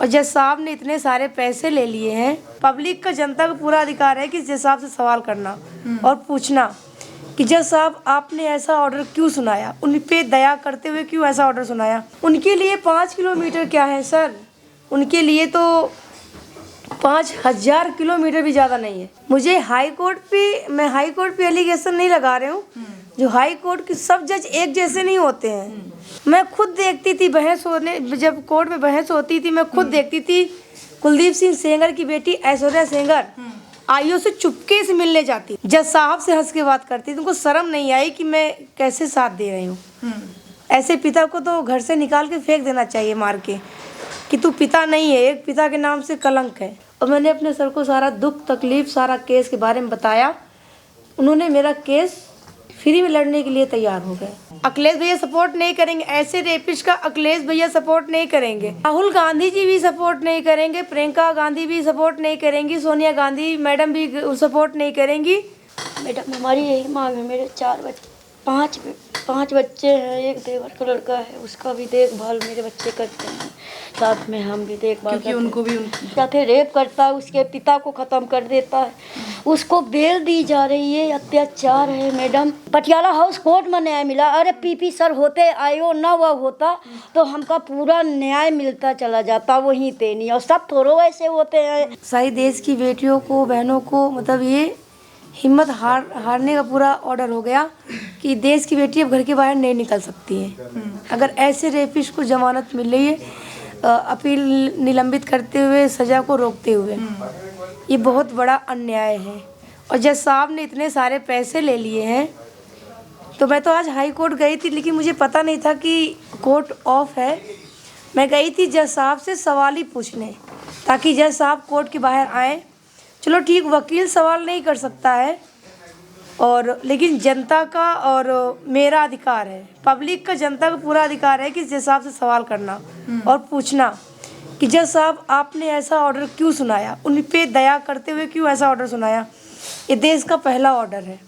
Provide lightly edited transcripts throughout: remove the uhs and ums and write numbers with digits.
और जज साहब ने इतने सारे पैसे ले लिए हैं। पब्लिक का, जनता का पूरा अधिकार है कि जज साहब से सवाल करना और पूछना कि जज साहब आपने ऐसा ऑर्डर क्यों सुनाया, उन पे दया करते हुए क्यों ऐसा ऑर्डर सुनाया। उनके लिए 5 किलोमीटर क्या है सर, उनके लिए तो 5000 किलोमीटर भी ज़्यादा नहीं है। मुझे मैं हाई कोर्ट पे एलिगेशन नहीं लगा रही हूँ। जो हाई कोर्ट के सब जज एक जैसे नहीं होते हैं। मैं खुद देखती थी बहस होने, जब कोर्ट में बहस होती थी मैं खुद देखती थी। कुलदीप सिंह सेंगर की बेटी ऐश्वर्या सेंगर आईओ से चुपके से मिलने जाती, जज साहब से हंस के बात करती। तुमको शर्म नहीं आई कि मैं कैसे साथ दे रही हूँ। ऐसे पिता को तो घर से निकाल के फेंक देना चाहिए मार के, कि तू पिता नहीं है, एक पिता के नाम से कलंक है। और मैंने अपने सर को सारा दुख तकलीफ, सारा केस के बारे में बताया। उन्होंने मेरा केस फ्री में लड़ने के लिए तैयार हो गए। अखिलेश भैया सपोर्ट नहीं करेंगे, ऐसे रेपिस्ट का अखिलेश भैया सपोर्ट नहीं करेंगे, राहुल गांधी जी भी सपोर्ट नहीं करेंगे, प्रियंका गांधी भी सपोर्ट नहीं करेंगी, सोनिया गांधी मैडम भी सपोर्ट नहीं करेंगी। मैडम हमारी यही मांग है, मेरे 5 बच्चे हैं, एक देवर का लड़का है, उसका भी देखभाल मेरे बच्चे करते हैं, साथ में हम भी देखभाल, क्योंकि उनको भी या फिर रेप करता है, उसके पिता को ख़त्म कर देता है, उसको बेल दी जा रही है, अत्याचार है मैडम। पटियाला हाउस कोर्ट में न्याय मिला। अरे पीपी सर होते, आयो ना वह होता तो हमका पूरा न्याय मिलता चला जाता, वहीं पे नहीं। और सब थोड़ो ऐसे होते हैं। सारी देश की बेटियों को, बहनों को मतलब ये हिम्मत हारने का पूरा ऑर्डर हो गया कि देश की बेटी अब घर के बाहर नहीं निकल सकती है। अगर ऐसे रेपिस्ट को जमानत मिल रही है, अपील निलंबित करते हुए, सज़ा को रोकते हुए, ये बहुत बड़ा अन्याय है। और जज साहब ने इतने सारे पैसे ले लिए हैं। तो मैं तो आज हाई कोर्ट गई थी, लेकिन मुझे पता नहीं था कि कोर्ट ऑफ है। मैं गई थी जज साहब से सवाल ही पूछने, ताकि जज साहब कोर्ट के बाहर आएँ। चलो ठीक, वकील सवाल नहीं कर सकता है, और लेकिन जनता का और मेरा अधिकार है, पब्लिक का, जनता का पूरा अधिकार है कि जज साहब से सवाल करना और पूछना कि जज साहब आपने ऐसा ऑर्डर क्यों सुनाया, उन पे दया करते हुए क्यों ऐसा ऑर्डर सुनाया। ये देश का पहला ऑर्डर है।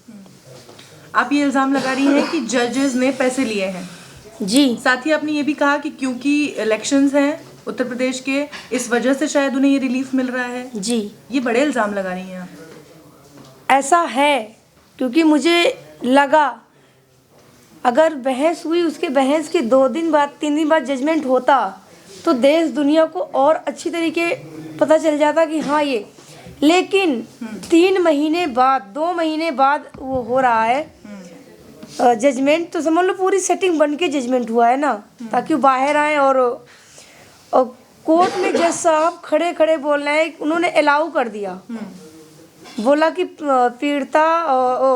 आप ये इल्ज़ाम लगा रही हैं कि जजेस ने पैसे लिए हैं। जी, साथ ही आपने ये भी कहा कि क्योंकि इलेक्शंस हैं उत्तर प्रदेश के, इस वजह से शायद उन्हें ये रिलीफ मिल रहा है। जी, ये बड़े इल्ज़ाम लगा रही हैं आप। ऐसा है, क्योंकि मुझे लगा अगर बहस हुई, उसके बहस के 2 दिन बाद, 3 दिन बाद जजमेंट होता तो देश दुनिया को और अच्छी तरीके पता चल जाता कि हाँ ये। लेकिन 3 महीने बाद, 2 महीने बाद वो हो रहा है जजमेंट। तो समझ लो पूरी सेटिंग बन के जजमेंट हुआ है ना, ताकि वो बाहर आए। और कोर्ट में जज साहब खड़े खड़े बोल रहे हैं, उन्होंने अलाउ कर दिया, बोला कि पीड़िता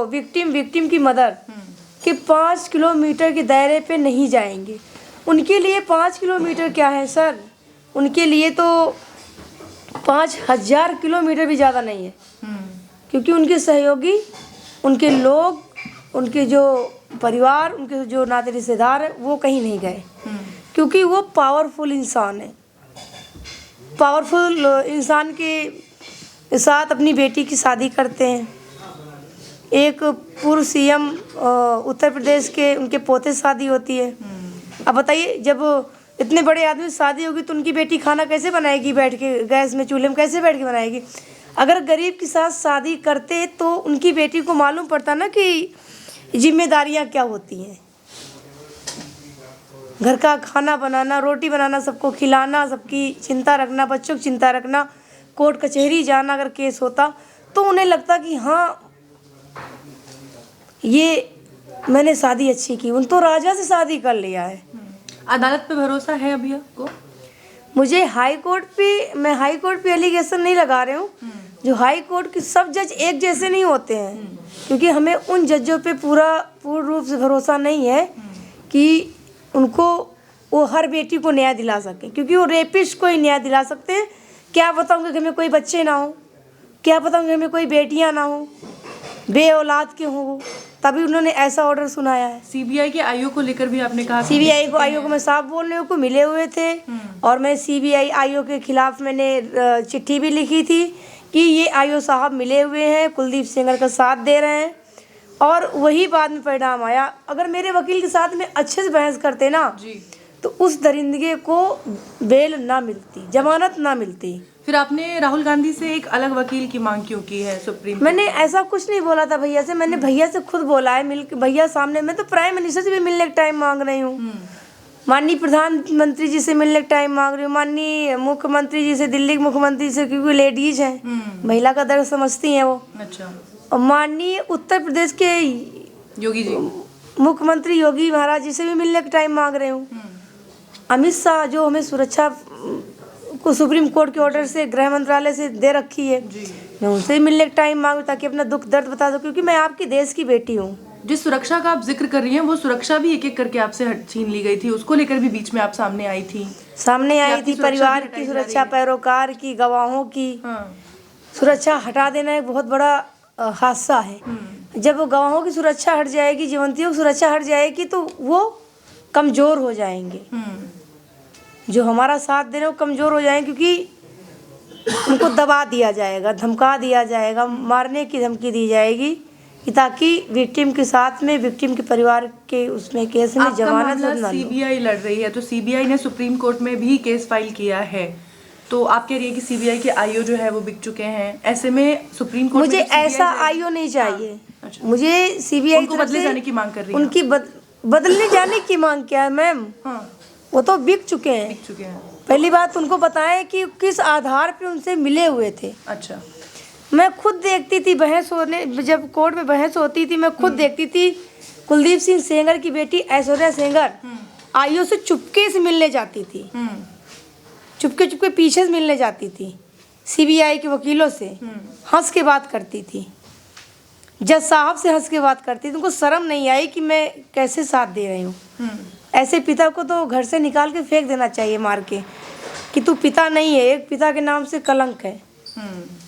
विक्टिम की मदर कि 5 किलोमीटर के दायरे पे नहीं जाएंगे। उनके लिए 5 किलोमीटर क्या है सर, उनके लिए तो 5000 किलोमीटर भी ज़्यादा नहीं है। क्योंकि उनके सहयोगी, उनके लोग, उनके जो परिवार, उनके जो नाते रिश्तेदार हैं, वो कहीं नहीं गए, क्योंकि वो पावरफुल इंसान है। पावरफुल इंसान के साथ अपनी बेटी की शादी करते हैं। एक पूर्व सीएम उत्तर प्रदेश के, उनके पोते से शादी होती है। अब बताइए, जब इतने बड़े आदमी से शादी होगी तो उनकी बेटी खाना कैसे बनाएगी, बैठ के गैस में, चूल्हे में कैसे बैठ के बनाएगी। अगर गरीब के साथ शादी करते तो उनकी बेटी को मालूम पड़ता ना कि जिम्मेदारियां क्या होती हैं। घर का खाना बनाना, रोटी बनाना, सबको खिलाना, सबकी चिंता रखना, बच्चों की चिंता रखना, कोर्ट कचहरी जाना अगर केस होता तो उन्हें लगता कि हाँ ये मैंने शादी अच्छी की। उन तो राजा से शादी कर लिया है। अदालत पे भरोसा है अभी आपको? मुझे मैं हाई कोर्ट पे एलिगेशन नहीं लगा रही हूँ। जो हाई कोर्ट के सब जज एक जैसे नहीं होते हैं, क्योंकि हमें उन जजों पे पूर्ण रूप से भरोसा नहीं है कि उनको वो हर बेटी को न्याय दिला सके, क्योंकि वो रेपिस्ट को ही न्याय दिला सकते हैं। क्या पता उनके घर में कोई बच्चे ना हो, क्या पता उनके घर में कोई बेटियां ना हो, बे औलाद के हों वो, तभी उन्होंने ऐसा ऑर्डर सुनाया है। सीबीआई के आईओ को लेकर भी आपने कहा, सीबीआई को, आईओ को मैं साफ बोलने को मिले हुए थे, और मैं सीबीआई आईओ के खिलाफ मैंने चिट्ठी भी लिखी थी कि ये आईओ साहब मिले हुए हैं, कुलदीप सेंगर का साथ दे रहे हैं। और वही बाद में परिणाम आया। अगर मेरे वकील के साथ में अच्छे से बहस करते ना तो उस दरिंदगे को बेल ना मिलती, जमानत ना मिलती। फिर आपने राहुल गांधी से एक अलग वकील की मांग क्यों की है सुप्रीम? मैंने ऐसा कुछ नहीं बोला था भैया से, मैंने भैया से खुद बोला है, मिल भैया सामने। मैं तो प्राइम मिनिस्टर से भी मिलने का टाइम मांग रही हूँ, माननीय प्रधानमंत्री जी से मिलने का टाइम मांग रही हूँ, माननीय मुख्यमंत्री जी से, दिल्ली के मुख्यमंत्री से, क्योंकि लेडीज हैं, महिला का दर्द समझती हैं वो। अच्छा। और माननीय उत्तर प्रदेश के योगी जी, मुख्यमंत्री योगी महाराज जी से भी मिलने का टाइम मांग रहे हूँ। अमित शाह जो हमें सुरक्षा को सुप्रीम कोर्ट के ऑर्डर से गृह मंत्रालय से दे रखी है, मैं उनसे भी मिलने का टाइम मांगू ताकि अपना दुख दर्द बता दूं, क्योंकि मैं आपके देश की बेटी हूँ। जिस सुरक्षा का आप जिक्र कर रही हैं वो सुरक्षा भी एक एक करके आपसे छीन ली गई थी, उसको लेकर भी बीच में आप सामने आई थी। परिवार की सुरक्षा, पैरोकार की, गवाहों की सुरक्षा हटा देना एक बहुत बड़ा हादसा है। जब वो गवाहों की सुरक्षा हट जाएगी, जीवंतियों की सुरक्षा हट जाएगी, तो वो कमज़ोर हो जाएंगे। जो हमारा साथ दे रहे हैं वो कमज़ोर हो जाएंगे, क्योंकि उनको दबा दिया जाएगा, धमका दिया जाएगा, मारने की धमकी दी जाएगी कि ताकि विक्टिम के साथ में, विक्टिम के परिवार के उसमें केस में जमानत ना। सीबीआई लड़ रही है, तो सीबीआई ने सुप्रीम कोर्ट में भी केस फाइल किया है, तो आप कह रही है कि सीबीआई के आईओ जो है वो बिक चुके हैं। ऐसे में सुप्रीम कोर्ट मुझे ऐसा आईओ नहीं चाहिए। अच्छा। मुझे सीबीआई को बदले जाने की मांग कर रही है। उनकी बदलने जाने की मांग क्या है मैम? वो तो बिक चुके हैं। पहली बात उनको बताएं कि किस आधार पे उनसे मिले हुए थे। अच्छा। मैं खुद देखती थी बहस होने, जब कोर्ट में बहस होती थी मैं खुद देखती थी। कुलदीप सिंह सेंगर की बेटी ऐश्वर्या सेंगर आईओ से चुपके से मिलने जाती थी, चुपके चुपके पीछे से मिलने जाती थी, सीबीआई के वकीलों से हंस के बात करती थी, जज साहब से हंस के बात करती थी। उनको शर्म नहीं आई कि मैं कैसे साथ दे रही हूँ। ऐसे पिता को तो घर से निकाल के फेंक देना चाहिए मार के, कि तू पिता नहीं है, एक पिता के नाम से कलंक है।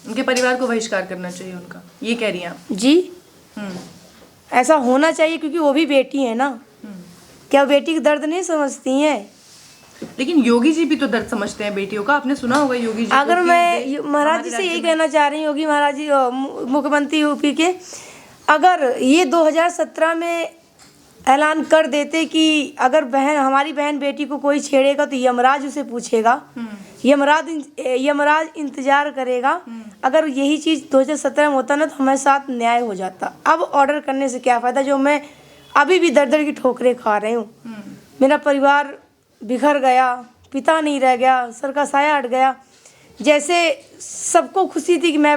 उनके परिवार को बहिष्कार करना चाहिए उनका, ये कह रही हैं आप? जी, ऐसा होना चाहिए, क्योंकि वो भी बेटी है ना। क्या बेटी का दर्द नहीं समझती हैं? लेकिन योगी जी भी तो दर्द समझते हैं बेटियों का, आपने सुना होगा योगी जी। अगर मैं महाराज जी से यही कहना चाह रही हूँ, योगी महाराज जी मुख्यमंत्री यूपी के, अगर ये 2017 में ऐलान कर देते कि अगर हमारी बहन बेटी को कोई छेड़ेगा तो यमराज उसे पूछेगा, यमराज इंतजार करेगा। अगर यही चीज़ 2017 में होता ना तो हमारे साथ न्याय हो जाता। अब ऑर्डर करने से क्या फ़ायदा, जो मैं अभी भी दर दर की ठोकरें खा रही हूँ। मेरा परिवार बिखर गया, पिता नहीं रह गया, सर का साया हट गया। जैसे सबको खुशी थी कि मैं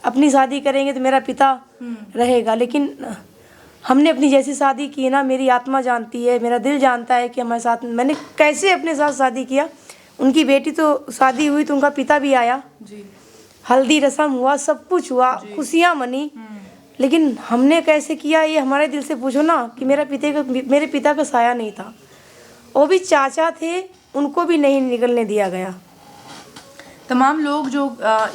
अपनी शादी करेंगे तो मेरा पिता रहेगा, लेकिन हमने अपनी जैसी शादी की ना, मेरी आत्मा जानती है, मेरा दिल जानता है कि हमारे साथ मैंने कैसे अपने साथ शादी किया। उनकी बेटी तो शादी हुई तो उनका पिता भी आया जी। हल्दी रस्म हुआ, सब कुछ हुआ, खुशियाँ मनी, लेकिन हमने कैसे किया ये हमारे दिल से पूछो ना। कि मेरे पिता का साया नहीं था, वो भी चाचा थे, उनको भी नहीं निकलने दिया गया। तमाम लोग जो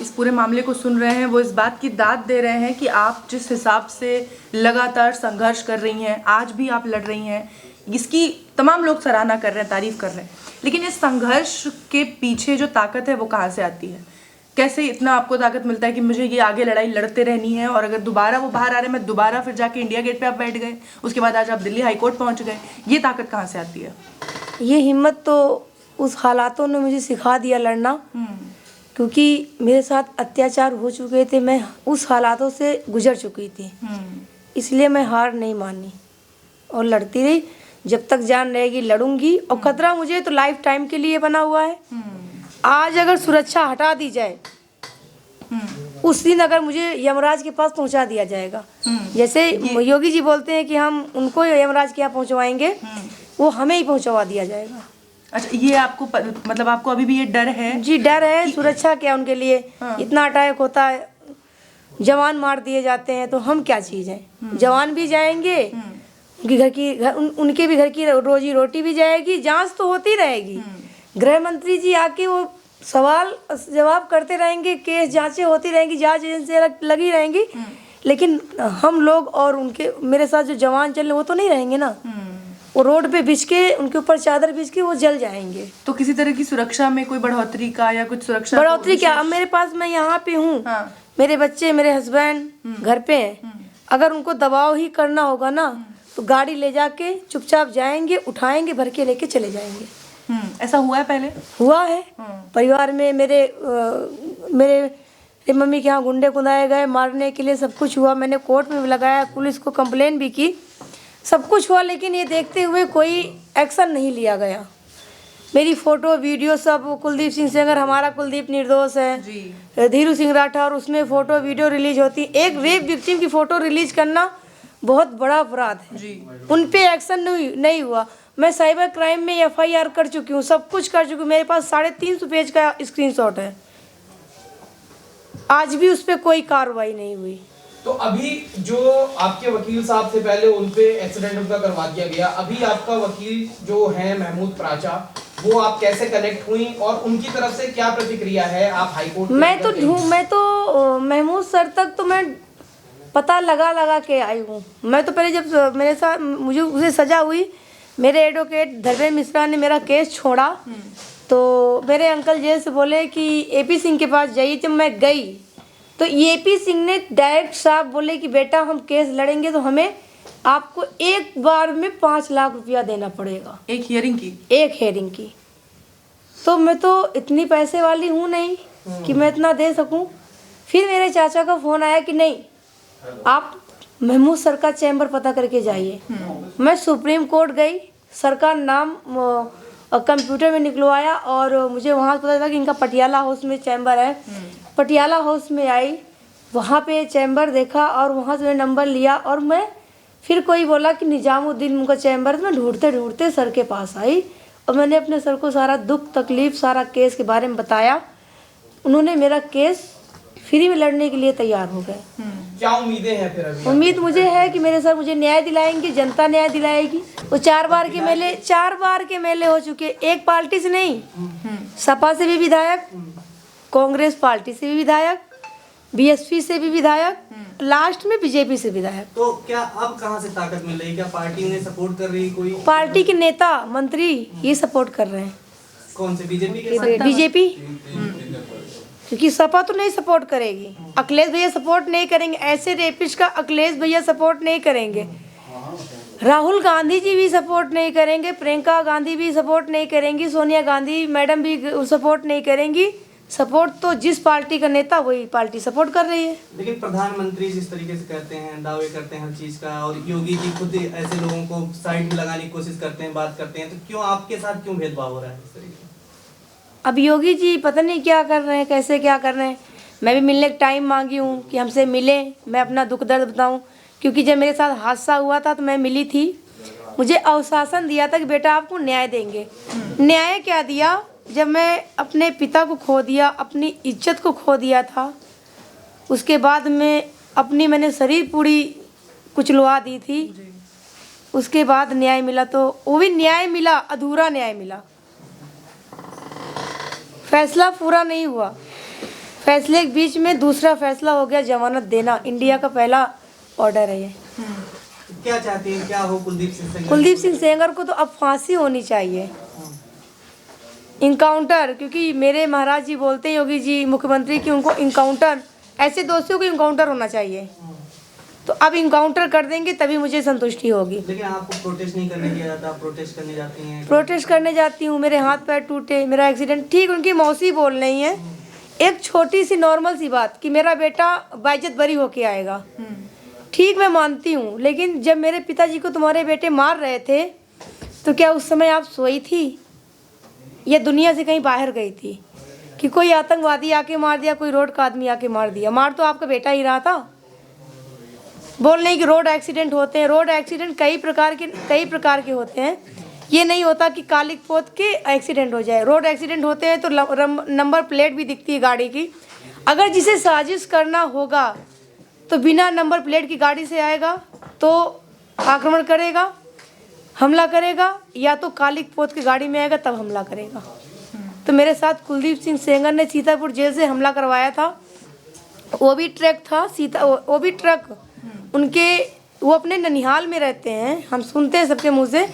इस पूरे मामले को सुन रहे हैं वो इस बात की दाद दे रहे हैं कि आप जिस हिसाब से लगातार संघर्ष कर रही हैं, आज भी आप लड़ रही हैं, इसकी तमाम लोग सराहना कर रहे हैं, तारीफ कर रहे हैं। लेकिन इस संघर्ष के पीछे जो ताकत है वो कहाँ से आती है? कैसे इतना आपको ताकत मिलता है कि मुझे ये आगे लड़ाई लड़ते रहनी है, और अगर दोबारा वो बाहर आ रहे हैं मैं दोबारा फिर जाके इंडिया गेट पे आप बैठ गए, उसके बाद आज आप दिल्ली हाई कोर्ट पहुँच गए, ये ताकत कहाँ से आती है? ये हिम्मत तो उस हालातों ने मुझे सिखा दिया लड़ना, क्योंकि मेरे साथ अत्याचार हो चुके थे, मैं उस हालातों से गुजर चुकी थी। इसलिए मैं हार नहीं मानी और लड़ती रही, जब तक जान रहेगी लड़ूंगी। और खतरा मुझे तो लाइफ टाइम के लिए बना हुआ है। आज अगर सुरक्षा हटा दी जाए, उस दिन अगर मुझे यमराज के पास पहुंचा दिया जाएगा, जैसे योगी जी बोलते हैं कि हम उनको यमराज के यहाँ पहुंचवाएंगे, वो हमें ही पहुंचवा दिया जाएगा। अच्छा, ये आपको मतलब आपको अभी भी ये डर है? जी, डर है। सुरक्षा क्या उनके लिए? इतना अटैक होता है, जवान मार दिए जाते हैं, तो हम क्या चीज़ हैं? जवान भी जाएंगे, उनके भी घर की रोजी रोटी भी जाएगी, जांच तो होती रहेगी। गृह मंत्री जी आके वो सवाल जवाब करते रहेंगे, केस जांचें होती रहेंगी, जांच एजेंसियां लगी रहेंगी, लेकिन हम लोग और उनके मेरे साथ जो जवान चल रहे वो तो नहीं रहेंगे ना। वो रोड पे बिछ के, उनके ऊपर चादर बिछ के वो जल जाएंगे। तो किसी तरह की सुरक्षा में कोई बढ़ोतरी का या कुछ सुरक्षा? बढ़ोतरी क्या, अब मेरे पास, मैं यहाँ पे हूँ, मेरे बच्चे, मेरे हस्बैंड घर पे हैं। अगर उनको दबाव ही करना होगा ना तो गाड़ी ले जाके चुपचाप जाएंगे, उठाएंगे, भर के लेके चले जाएंगे। ऐसा हुआ है पहले? हुआ है परिवार में। मेरे मम्मी के यहाँ गुंडे कुंदाए गए मारने के लिए, सब कुछ हुआ। मैंने कोर्ट में भी लगाया, पुलिस को कंप्लेन भी की, सब कुछ हुआ, लेकिन ये देखते हुए कोई एक्शन नहीं लिया गया। मेरी फ़ोटो वीडियो सब, कुलदीप सिंह सेंगर, हमारा कुलदीप निर्दोष है, धीरू सिंह राठौर, उसमें फ़ोटो वीडियो रिलीज होती। एक रेप विक्टिम की फ़ोटो रिलीज करना बहुत बड़ा अपराध है। उन पे एक्शन नहीं हुआ। मैं साइबर क्राइम में FIR कर चुकी हूँ, सब कुछ कर चुकी हूँ। मेरे पास 350 पेज का स्क्रीनशॉट है। आज भी उस पर कोई कार्रवाई नहीं हुई। तो अभी जो आपके वकील साहब से पहले उन पे एक्सीडेंट उनका करवा दिया गया, अभी आपका वकील जो है महमूद प्राचा, वो आप कैसे कनेक्ट हुई और उनकी तरफ से क्या प्रतिक्रिया है? आप हाईकोर्ट मैं तो महमूद सर तक तो मैं पता लगा के आई हूँ। मैं तो पहले जब मेरे साथ मुझे उसे सज़ा हुई, मेरे एडवोकेट धर्मेंद्र मिश्रा ने मेरा केस छोड़ा, तो मेरे अंकल जेल से बोले कि AP सिंह के पास जाइए। जब मैं गई तो AP सिंह ने डायरेक्ट साहब बोले कि बेटा हम केस लड़ेंगे तो हमें आपको एक बार में 5 लाख रुपया देना पड़ेगा। एक हियरिंग की? एक हियरिंग की। तो मैं तो इतनी पैसे वाली हूँ नहीं कि मैं इतना दे सकूँ। फिर मेरे चाचा का फ़ोन आया कि नहीं, आप महमूद सर का चैम्बर पता करके जाइए। मैं सुप्रीम कोर्ट गई, सर का नाम कंप्यूटर में निकलवाया और मुझे वहाँ पता था कि इनका पटियाला हाउस में चैम्बर है। पटियाला हाउस में आई, वहाँ पे चैम्बर देखा और वहाँ से नंबर लिया और मैं फिर कोई बोला कि निजामुद्दीन उनका चैम्बर। मैं ढूंढते ढूंढते सर के पास आई और मैंने अपने सर को सारा दुख तकलीफ़ सारा केस के बारे में बताया। उन्होंने मेरा केस फ्री में लड़ने के लिए तैयार हो गए। क्या उम्मीदें हैं फिर अभी? उम्मीद मुझे है कि मेरे सर मुझे न्याय दिलाएंगे, जनता न्याय दिलाएगी। वो 4 बार के मेले हो चुके, एक पार्टी से नहीं, सपा से भी विधायक, कांग्रेस पार्टी से भी विधायक, BSP से भी विधायक, लास्ट में BJP से विधायक। तो क्या अब कहाँ से ताकत मिल रही है? क्या पार्टी ने सपोर्ट कर रही है? कोई पार्टी के नेता मंत्री ये सपोर्ट कर रहे हैं। कौन से? बीजेपी के? BJP, क्योंकि सपा तो नहीं सपोर्ट करेगी, अखिलेश भैया सपोर्ट नहीं करेंगे। ऐसे रेपिस्ट का अखिलेश भैया सपोर्ट नहीं करेंगे, राहुल गांधी जी भी सपोर्ट नहीं करेंगे, प्रियंका गांधी भी सपोर्ट नहीं करेंगी, सोनिया गांधी मैडम भी सपोर्ट नहीं करेंगी। सपोर्ट तो जिस पार्टी का नेता वही पार्टी सपोर्ट कर रही है। लेकिन प्रधानमंत्री जिस तरीके से कहते हैं, दावे करते हैं हर चीज का, और योगी जी खुद ऐसे लोगों को साइड में लगाने की कोशिश करते हैं, बात करते हैं, तो क्यों आपके साथ क्यों भेदभाव हो रहा है इस तरीके? अब योगी जी पता नहीं क्या कर रहे हैं, कैसे क्या कर रहे हैं। मैं भी मिलने का टाइम मांगी हूँ कि हमसे मिले, मैं अपना दुख दर्द बताऊँ, क्योंकि जब मेरे साथ हादसा हुआ था तो मैं मिली थी। मुझे आश्वासन दिया था कि बेटा आपको न्याय देंगे। न्याय क्या दिया? जब मैं अपने पिता को खो दिया, अपनी इज्जत को खो दिया था, उसके बाद मैंने शरीर पूरी कुचलवा दी थी। उसके बाद न्याय मिला, तो वो भी न्याय मिला, अधूरा न्याय मिला, फैसला पूरा नहीं हुआ। फैसले के बीच में दूसरा फैसला हो गया जमानत देना। इंडिया का पहला ऑर्डर है ये। क्या चाहती हैं, क्या हो कुलदीप सिंह सेंगर? कुलदीप सिंह सेंगर को तो अब फांसी होनी चाहिए, इनकाउंटर। क्योंकि मेरे महाराज जी बोलते हैं, योगी जी मुख्यमंत्री, कि उनको इनकाउंटर, ऐसे दोषियों को इनकाउंटर होना चाहिए। तो अब इनकाउंटर कर देंगे तभी मुझे संतुष्टि होगी। लेकिन आपको प्रोटेस्ट नहीं करने दिया जाता, प्रोटेस्ट करने जाती हैं? प्रोटेस्ट करने जाती हूँ, मेरे हाथ पैर टूटे, मेरा एक्सीडेंट। ठीक उनकी मौसी बोल रही है, एक छोटी सी नॉर्मल सी बात कि मेरा बेटा बाइज्जत बरी होके आएगा। ठीक, मैं मानती हूँ, लेकिन जब मेरे पिताजी को तुम्हारे बेटे मार रहे थे तो क्या उस समय आप सोई थी या दुनिया से कहीं बाहर गई थी? कि कोई आतंकवादी आके मार दिया, कोई रोड का आदमी आके मार दिया? मार तो आपका बेटा ही रहा था। बोल नहीं कि रोड एक्सीडेंट होते हैं, रोड एक्सीडेंट कई प्रकार के होते हैं। ये नहीं होता कि कालिक पोत के एक्सीडेंट हो जाए। रोड एक्सीडेंट होते हैं तो नंबर प्लेट भी दिखती है गाड़ी की। अगर जिसे साजिश करना होगा तो बिना नंबर प्लेट की गाड़ी से आएगा तो आक्रमण करेगा, हमला करेगा, या तो कालिक पोत की गाड़ी में आएगा तब हमला करेगा। तो मेरे साथ कुलदीप सिंह सेंगर ने सीतापुर जेल से हमला करवाया था। वो भी ट्रक था, वो भी ट्रक उनके, वो अपने ननिहाल में रहते हैं, हम सुनते हैं सबके मुँह से,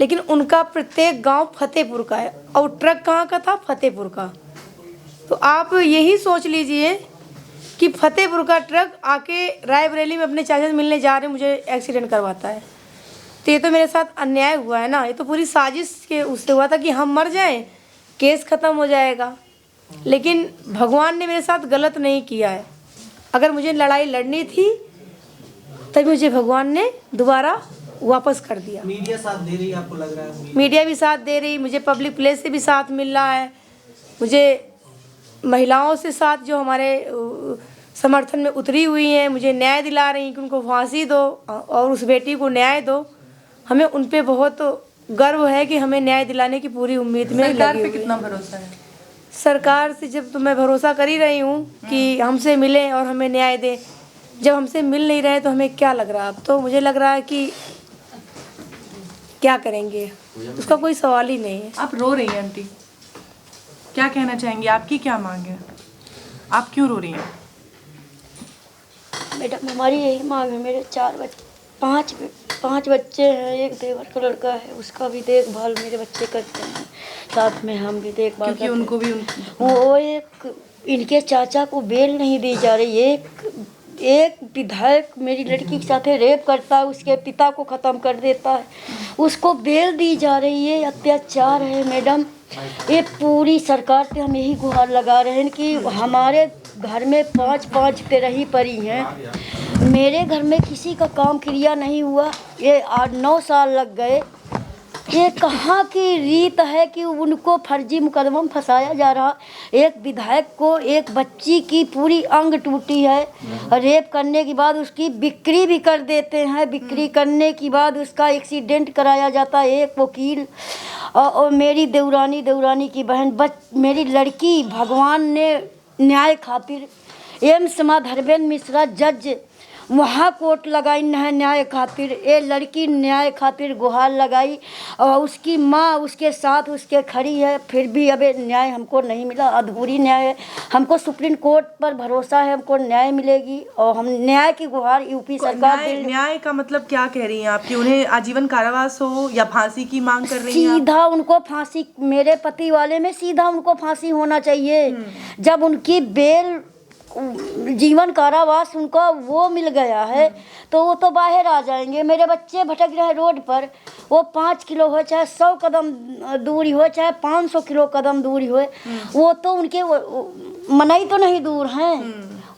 लेकिन उनका प्रत्येक गांव फतेहपुर का है और ट्रक कहाँ का था? फतेहपुर का। तो आप यही सोच लीजिए कि फतेहपुर का ट्रक आके रायबरेली में अपने चाचा से मिलने जा रहे, मुझे एक्सीडेंट करवाता है। तो ये तो मेरे साथ अन्याय हुआ है ना, ये तो पूरी साजिश के उससे हुआ था कि हम मर जाएं, केस ख़त्म हो जाएगा। लेकिन भगवान ने मेरे साथ गलत नहीं किया है। अगर मुझे लड़ाई लड़नी थी तभी मुझे भगवान ने दोबारा वापस कर दिया। मीडिया साथ दे रही है आपको लग रहा है? मीडिया भी साथ दे रही, मुझे पब्लिक प्लेस से भी साथ मिल रहा है, मुझे महिलाओं से साथ जो हमारे समर्थन में उतरी हुई हैं, मुझे न्याय दिला रही कि उनको फांसी दो और उस बेटी को न्याय दो। हमें उन पे बहुत गर्व है कि हमें न्याय दिलाने की पूरी उम्मीद में सरकार लगी पे हुई है। कितना भरोसा है? सरकार से जब तो मैं भरोसा कर ही रही हूँ कि हमसे मिलें और हमें न्याय दें, जब हमसे मिल नहीं रहे तो हमें क्या लग रहा है? अब तो मुझे लग रहा है कि क्या करेंगे, उसका कोई सवाल ही नहीं है। आप रो रही हैं आंटी, क्या कहना चाहेंगी? आपकी क्या मांग है? आप क्यों रो रही हैं? मैडम हमारी यही मांग है। मेरे पांच बच्चे हैं, एक देवर का लड़का है, उसका भी देखभाल मेरे बच्चे करते हैं, साथ में हम भी देखभाल क्योंकि करते उनको भी हैं। वो एक इनके चाचा को बेल नहीं दी जा रही। एक विधायक मेरी लड़की के साथ रेप करता है, उसके पिता को ख़त्म कर देता है, उसको बेल दी जा रही है। अत्याचार है मैडम। ये पूरी सरकार से हम यही गुहार लगा रहे हैं कि हमारे घर में 5 तेरही परी हैं। मेरे घर में किसी का काम क्रिया नहीं हुआ, ये 8-9 साल लग गए। ये कहाँ की रीत है कि उनको फर्जी मुकदमा में फंसाया जा रहा। एक विधायक को एक बच्ची की पूरी अंग टूटी है, रेप करने के बाद उसकी बिक्री भी कर देते हैं, बिक्री करने के बाद उसका एक्सीडेंट कराया जाता है। एक वकील और मेरी देवरानी की बहन मेरी लड़की, भगवान ने न्याय खातिर एम्स में धर्मेंद्र मिश्रा जज वहाँ कोर्ट लगाई न्याय खातिर। ये लड़की न्याय खातिर गुहार लगाई और उसकी माँ उसके साथ उसके खड़ी है, फिर भी अबे न्याय हमको नहीं मिला। अधूरी न्याय है। हमको सुप्रीम कोर्ट पर भरोसा है, हमको न्याय मिलेगी और हम न्याय की गुहार यूपी सरकार न्याय का मतलब क्या कह रही हैं आप? कि उन्हें आजीवन कारावास हो या फांसी की मांग कर रही हैं? सीधा उनको फांसी, मेरे पति वाले में सीधा उनको फांसी होना चाहिए। जब उनकी बेल जीवन कारावास उनको वो मिल गया है तो वो तो बाहर आ जाएंगे। मेरे बच्चे भटक रहे रोड पर, वो 5 किलो हो चाहे 100 कदम दूरी हो चाहे 500 किलो कदम दूरी हो, वो तो उनके मनाई तो नहीं दूर हैं,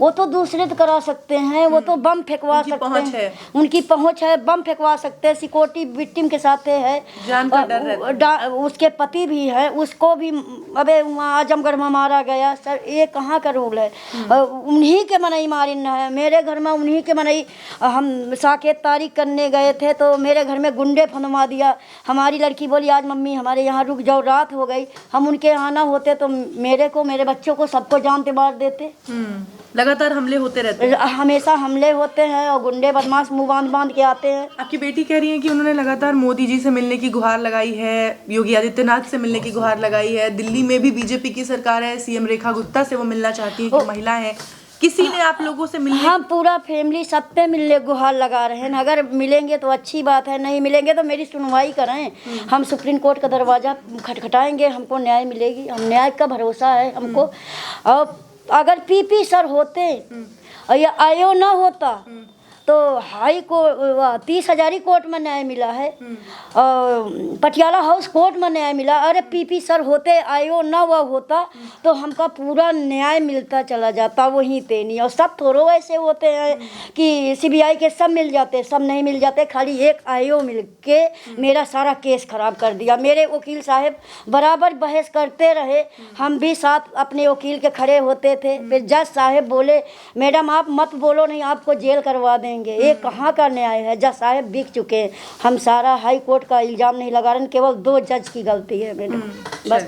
वो तो दूसरे तो करा सकते हैं, वो तो बम फेंकवा सकते हैं, उनकी पहुंच है, बम फेंकवा सकते हैं। सिक्योरिटी विक्टिम के साथ है, जान का डर रहता है। उसके पति भी है, उसको भी अबे वहाँ आजमगढ़ में मारा गया। सर ये कहाँ का रूल है? उन्हीं के मनई मारिन है। मेरे घर में उन्हीं के मनई, हम साकेत तारीख करने गए थे तो मेरे घर में गुंडे फंदवा दिया। हमारी लड़की बोली आज मम्मी हमारे यहाँ रुक जाओ, रात हो गई। हम उनके यहाँ ना होते तो मेरे बच्चों को सबको जान से मार देते। लगातार हमले होते रहते हैं, हमेशा हमले होते हैं और गुंडे बदमाश मुँह बांध के आते हैं। आपकी बेटी कह रही है कि उन्होंने लगातार मोदी जी से मिलने की गुहार लगाई है, योगी आदित्यनाथ से मिलने की गुहार लगाई है, दिल्ली में भी बीजेपी की सरकार है, सीएम रेखा गुप्ता से वो मिलना चाहती है कि महिला है। किसी ने आप लोगों से मिलने? हम पूरा फैमिली सब पे मिलने गुहार लगा रहे हैं। अगर मिलेंगे तो अच्छी बात है, नहीं मिलेंगे तो मेरी सुनवाई करें। हम सुप्रीम कोर्ट का दरवाज़ा खटखटाएंगे, हमको न्याय मिलेगी, हम न्याय का भरोसा है हमको। और अगर पीपी सर होते या आयो ना होता तो हाई कोर्ट 30,000 कोर्ट में न्याय मिला है और पटियाला हाउस कोर्ट में न्याय मिला। अरे पीपी सर होते, आयो ना वह होता तो हमका पूरा न्याय मिलता चला जाता वहीं पे नहीं। और सब थोड़ो ऐसे होते हैं कि सीबीआई के सब मिल जाते, सब नहीं मिल जाते। खाली एक आयो मिल के मेरा सारा केस खराब कर दिया। मेरे वकील साहब बराबर बहस करते रहे, हम भी साथ अपने वकील के खड़े होते थे। फिर जज साहब बोले मैडम आप मत बोलो, नहीं आपको जेल करवा देंगे। ये कहाँ का न्याय है? जज साहब बिक चुके हैं। हम सारा हाई कोर्ट का इल्ज़ाम नहीं लगा रहे, केवल 2 जज की गलती है मैडम, बस।